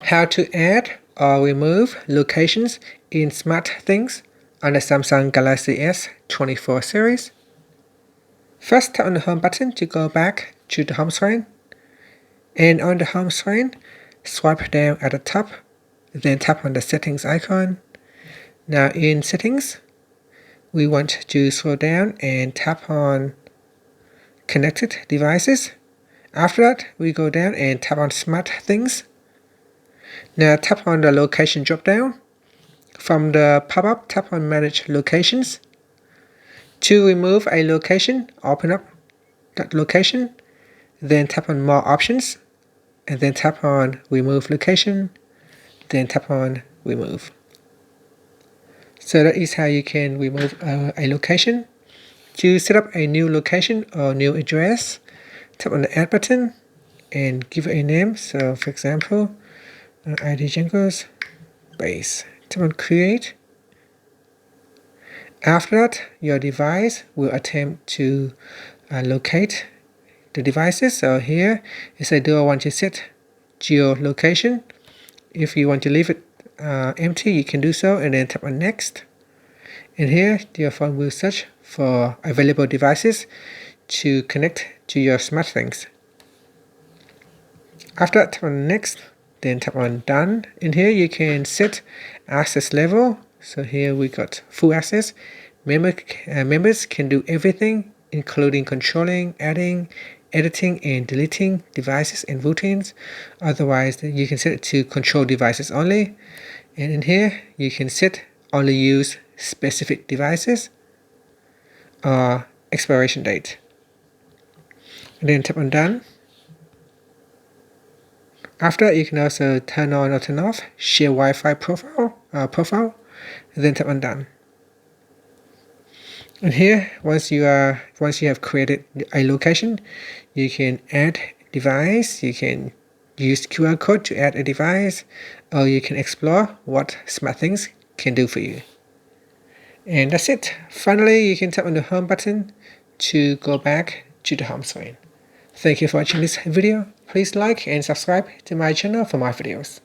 How to add or remove locations in SmartThings on the Samsung Galaxy S24 series. First, tap on the Home button to go back to the home screen. And on the home screen, swipe down at the top, then tap on the Settings icon. Now in Settings, we want to scroll down and tap on Connected Devices. After that, we go down and tap on SmartThings. Now tap on the Location drop-down. From the pop-up, tap on Manage Locations. To remove a location, open up that location, then tap on More Options, and then tap on Remove Location, then tap on Remove. So that is how you can remove a location. To set up a new location or new address, tap on the Add button and give it a name. So for example, ID Jungles Base. Tap on Create. After that, your device will attempt to locate the devices. So here is a do I want to set geolocation. If you want to leave it empty, you can do so, and then tap on Next. And here your phone will search for available devices to connect to your SmartThings. After that, tap on Next, then tap on Done. In here you can set access level. So here we got full access. Members can do everything, including controlling, adding, editing, and deleting devices and routines. Otherwise, you can set it to control devices only. And in here, you can set only use specific devices or expiration date. And then tap on Done. After that, you can also turn on or turn off Share Wi-Fi profile, and then tap on Done. And here, once you have created a location, you can add device. You can use QR code to add a device, or you can explore what SmartThings can do for you. And that's it. Finally, you can tap on the Home button to go back to the home screen. Thank you for watching this video. Please like and subscribe to my channel for more videos.